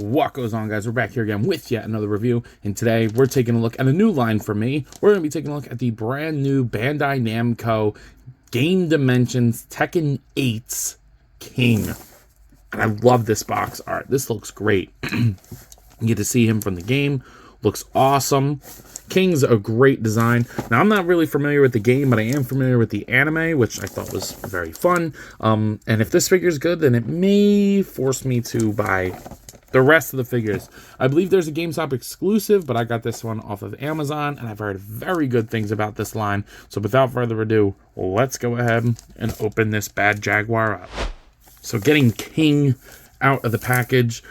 What goes on, guys? We're back here again with yet another review, and today we're taking a look at a new line for me. We're going to be taking a look at the brand new Bandai Namco Fame Dimensions Tekken8 King. And I love this box art. This looks great. You get to see him from the game. Looks awesome. King's a great design. Now, I'm not really familiar with the game, but I am familiar with the anime, which I thought was very fun. And if this figure is good, then it may force me to buy the rest of the figures. I believe there's a GameStop exclusive, but I got this one off of Amazon, and I've heard very good things about this line. So without further ado, let's go ahead and open this bad Jaguar up. So getting King out of the package,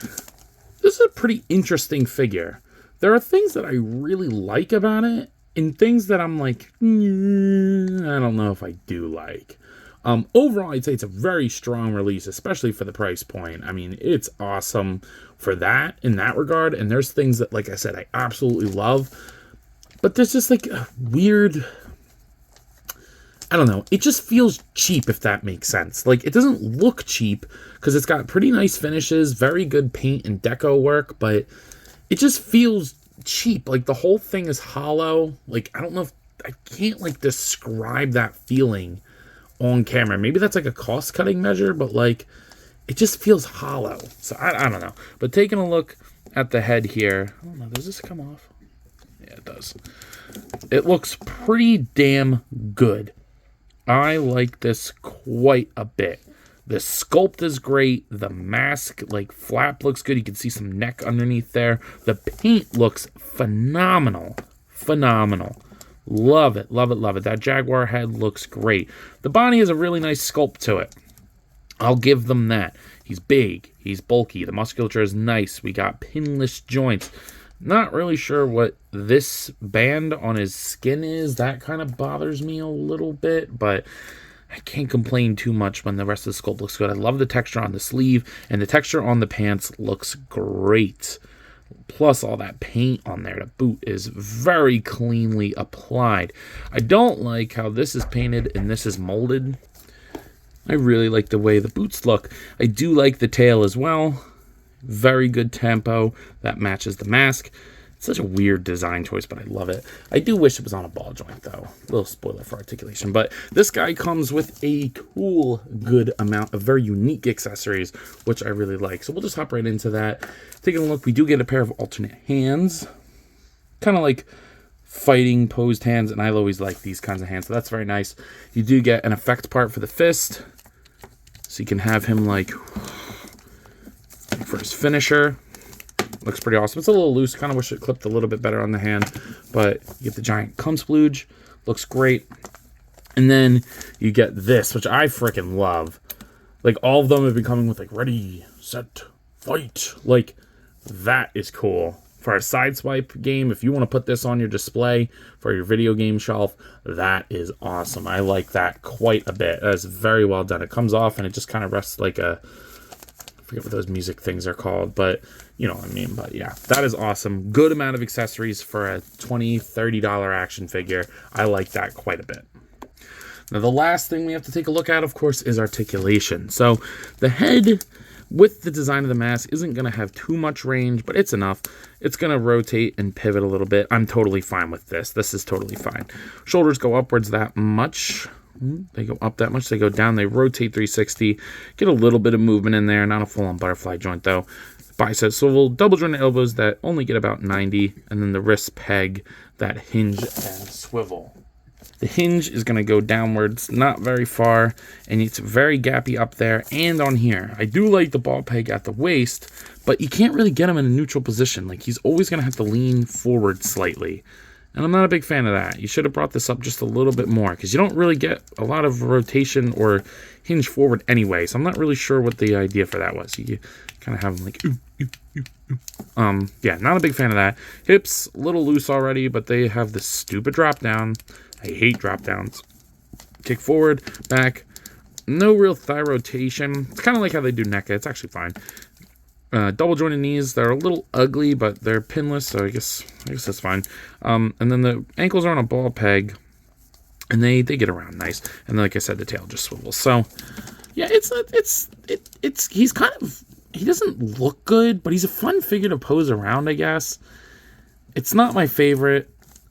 this is a pretty interesting figure. There are things that I really like about it, and things that I'm like, I don't know if I do like. Overall, I'd say it's a very strong release, especially for the price point. I mean, it's awesome for that, in that regard, and there's things that, like I said, I absolutely love, but there's just like a weird, I don't know, it just feels cheap, if that makes sense. Like, it doesn't look cheap, because it's got pretty nice finishes, very good paint and deco work, but it just feels cheap. Like, the whole thing is hollow. Like, I don't know if, I can't, like, describe that feeling on camera. Maybe that's, like, a cost-cutting measure, but, like, it just feels hollow. So, I don't know. But taking a look at the head here, I don't know, does this come off? Yeah, it does. It looks pretty damn good. I like this quite a bit. The sculpt is great. The mask, like, flap looks good. You can see some neck underneath there. The paint looks phenomenal. Phenomenal. Love it. Love it. Love it. That Jaguar head looks great. The body has a really nice sculpt to it. I'll give them that. He's big. He's bulky. The musculature is nice. We got pinless joints. Not really sure what this band on his skin is. That kind of bothers me a little bit, but I can't complain too much when the rest of the sculpt looks good. I love the texture on the sleeve, and the texture on the pants looks great. Plus, all that paint on there to boot is very cleanly applied. I don't like how this is painted and this is molded. I really like the way the boots look. I do like the tail as well. Very good tempo that matches the mask. It's such a weird design choice, but I love it. I do wish it was on a ball joint, though. A little spoiler for articulation. But this guy comes with a cool, good amount of very unique accessories, which I really like. So we'll just hop right into that. Taking a look, we do get a pair of alternate hands. Kind of like fighting posed hands, and I always like these kinds of hands, so that's very nice. You do get an effect part for the fist, so you can have him like for his finisher. Looks pretty awesome. It's a little loose. Kind of wish it clipped a little bit better on the hand, but you get the giant cum splooge. Looks great. And then you get this, which I freaking love. Like, all of them have been coming with like ready, set, fight. Like, that is cool. For a side swipe game, if you want to put this on your display for your video game shelf, that is awesome. I like that quite a bit. That's very well done. It comes off and it just kind of rests like a, I forget what those music things are called, but you know what I mean. But yeah, that is awesome. Good amount of accessories for a $20, $30 action figure. I like that quite a bit. Now, the last thing we have to take a look at, of course, is articulation. So the head with the design of the mask isn't going to have too much range, but it's enough. It's going to rotate and pivot a little bit. I'm totally fine with this. This is totally fine. Shoulders go upwards that much. They go up that much. They go down. They rotate 360. Get a little bit of movement in there. Not a full-on butterfly joint, though. Bicep swivel. Double jointed elbows that only get about 90. And then the wrist peg that hinge and swivel. The hinge is going to go downwards, not very far, and it's very gappy up there and on here. I do like the ball peg at the waist, but you can't really get him in a neutral position. Like, he's always going to have to lean forward slightly, and I'm not a big fan of that. You should have brought this up just a little bit more, because you don't really get a lot of rotation or hinge forward anyway, so I'm not really sure what the idea for that was. You kind of have him like, ooh, ooh, ooh, ooh. Yeah, not a big fan of that. Hips, a little loose already, but they have this stupid drop down. I hate drop downs. Kick forward, back. No real thigh rotation. It's kind of like how they do NECA. It's actually fine. Double jointed knees. They're a little ugly, but they're pinless, so I guess that's fine. And then the ankles are on a ball peg, and they get around nice. And then, like I said, the tail just swivels. So yeah, he's kind of he doesn't look good, but he's a fun figure to pose around, I guess. It's not my favorite,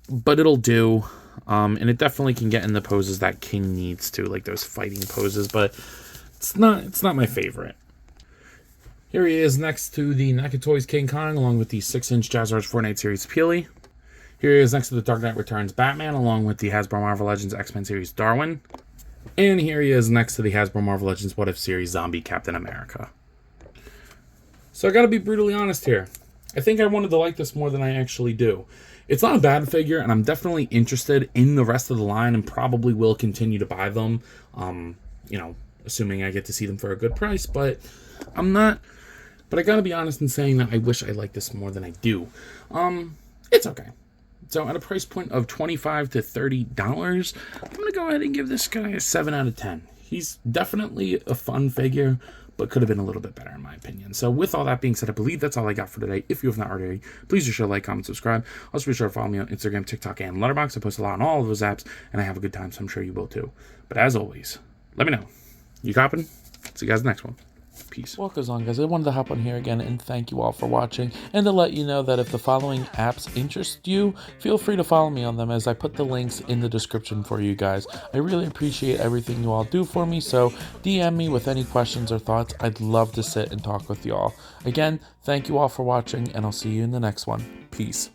but it'll do. And it definitely can get in the poses that King needs to, like those fighting poses, but it's not my favorite. Here he is next to the NECA Toys King Kong, along with the 6-inch Jazzards Fortnite Series Peely. Here he is next to the Dark Knight Returns Batman, along with the Hasbro Marvel Legends X-Men Series Darwin. And here he is next to the Hasbro Marvel Legends What If Series Zombie Captain America. So I gotta be brutally honest here. I think I wanted to like this more than I actually do. It's not a bad figure, and I'm definitely interested in the rest of the line and probably will continue to buy them, assuming I get to see them for a good price, but I'm not. But I gotta be honest in saying that I wish I liked this more than I do. It's okay. So at a price point of $25 to $30, I'm gonna go ahead and give this guy a 7 out of 10. He's definitely a fun figure, but could have been a little bit better in my opinion. So with all that being said, I believe that's all I got for today. If you have not already, please do share, like, comment, subscribe. Also be sure to follow me on Instagram, TikTok, and Letterboxd. I post a lot on all of those apps, and I have a good time, so I'm sure you will too. But as always, let me know. You copping? See you guys next one. Peace. What goes on, guys? I wanted to hop on here again and thank you all for watching, and to let you know that if the following apps interest you, feel free to follow me on them, as I put the links in the description for you guys. I really appreciate everything you all do for me, so DM me with any questions or thoughts. I'd love to sit and talk with you all. Again, thank you all for watching, and I'll see you in the next one. Peace.